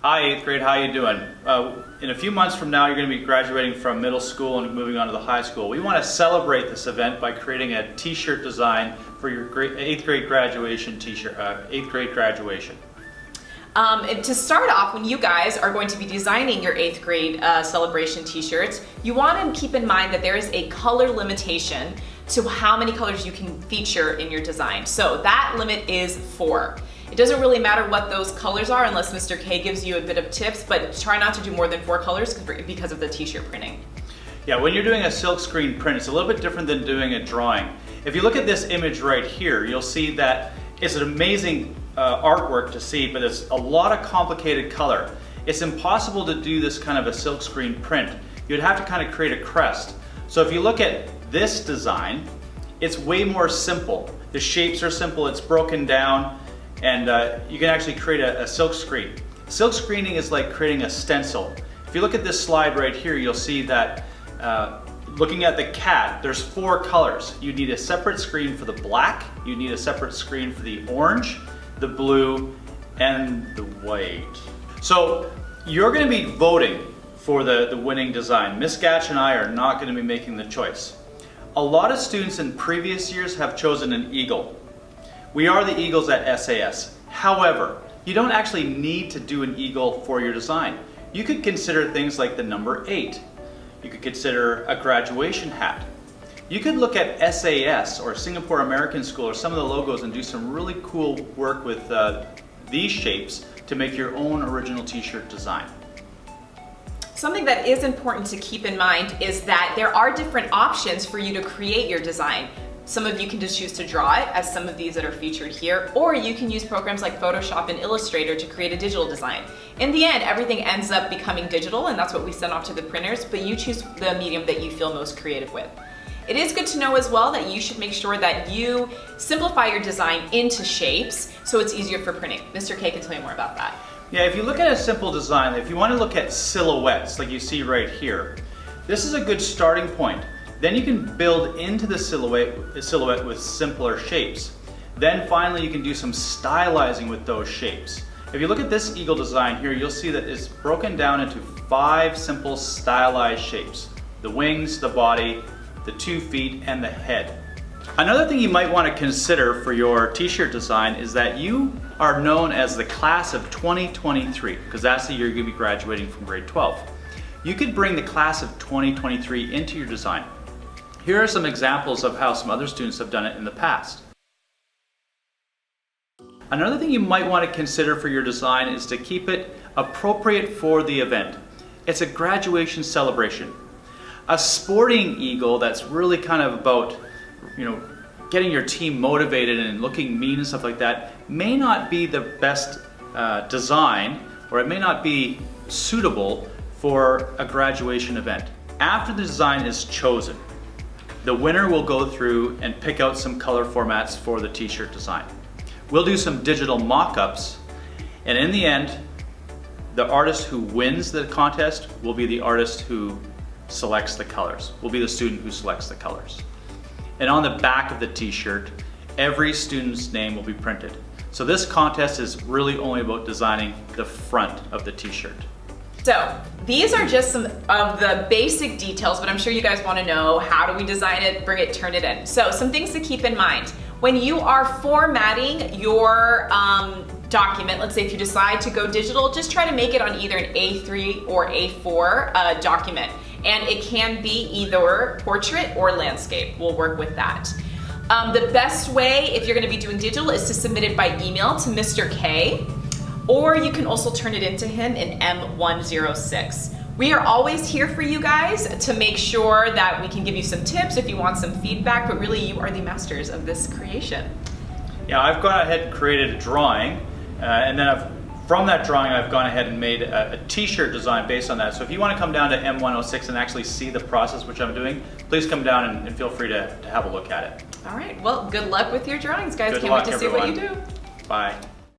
Hi, 8th grade, how you doing? In a few months from now, you're going to be graduating from middle school and moving on to the high school. We want to celebrate this event by creating a t-shirt design for your 8th grade graduation t-shirt, 8th grade graduation. And to start off, when you guys are going to be designing your 8th grade celebration t-shirts, you want to keep in mind that there is a color limitation to how many colors you can feature in your design. So that limit is 4. It doesn't really matter what those colors are unless Mr. K gives you a bit of tips, but try not to do more than 4 colors because of the t-shirt printing. Yeah, when you're doing a silkscreen print, it's a little bit different than doing a drawing. If you look at this image right here, you'll see that it's an amazing artwork to see, but it's a lot of complicated color. It's impossible to do this kind of a silkscreen print. You'd have to kind of create a crest. So if you look at this design, it's way more simple. The shapes are simple, it's broken down, and you can actually create a silk screen. Silk screening is like creating a stencil. If you look at this slide right here, you'll see that looking at the cat, there's 4 colors. You need a separate screen for the black, you need a separate screen for the orange, the blue, and the white. So you're going to be voting for the winning design. Miss Gatch and I are not going to be making the choice. A lot of students in previous years have chosen an eagle. We are the eagles at SAS. However, you don't actually need to do an eagle for your design. You could consider things like the number 8. You could consider a graduation hat. You could look at SAS or Singapore American School or some of the logos and do some really cool work with these shapes to make your own original t-shirt design. Something that is important to keep in mind is that there are different options for you to create your design. Some of you can just choose to draw it, as some of these that are featured here, or you can use programs like Photoshop and Illustrator to create a digital design. In the end, everything ends up becoming digital, and that's what we send off to the printers, but you choose the medium that you feel most creative with. It is good to know as well that you should make sure that you simplify your design into shapes so it's easier for printing. Mr. K can tell you more about that. Yeah, if you look at a simple design, if you want to look at silhouettes like you see right here, this is a good starting point. Then you can build into the silhouette with simpler shapes. Then finally you can do some stylizing with those shapes. If you look at this eagle design here, you'll see that it's broken down into 5 simple stylized shapes. The wings, the body, the 2 feet, and the head. Another thing you might want to consider for your t-shirt design is that you are known as the class of 2023, because that's the year you're going to be graduating from grade 12. You could bring the class of 2023 into your design. Here are some examples of how some other students have done it in the past. Another thing you might want to consider for your design is to keep it appropriate for the event. It's a graduation celebration. A sporting eagle that's really kind of about, getting your team motivated and looking mean and stuff like that may not be the best design, or it may not be suitable for a graduation event. After the design is chosen, the winner will go through and pick out some color formats for the t-shirt design. We'll do some digital mock-ups, and in the end, the artist who wins the contest will be the artist who selects the colors, will be the student who selects the colors. And on the back of the t-shirt, every student's name will be printed. So this contest is really only about designing the front of the t-shirt. So these are just some of the basic details, but I'm sure you guys want to know, how do we design it, bring it, turn it in. So some things to keep in mind. When you are formatting your document, let's say if you decide to go digital, just try to make it on either an A3 or A4 document. And it can be either portrait or landscape. We'll work with that. The best way, if you're going to be doing digital, is to submit it by email to Mr. K, or you can also turn it into him in M106. We are always here for you guys to make sure that we can give you some tips if you want some feedback, but really you are the masters of this creation. Yeah, I've gone ahead and created a drawing, and then from that drawing I've gone ahead and made a t-shirt design based on that. So if you want to come down to M106 and actually see the process which I'm doing, please come down and feel free to have a look at it. All right, well, good luck with your drawings, guys. Good Can't luck, wait to see everyone. what you do. Bye.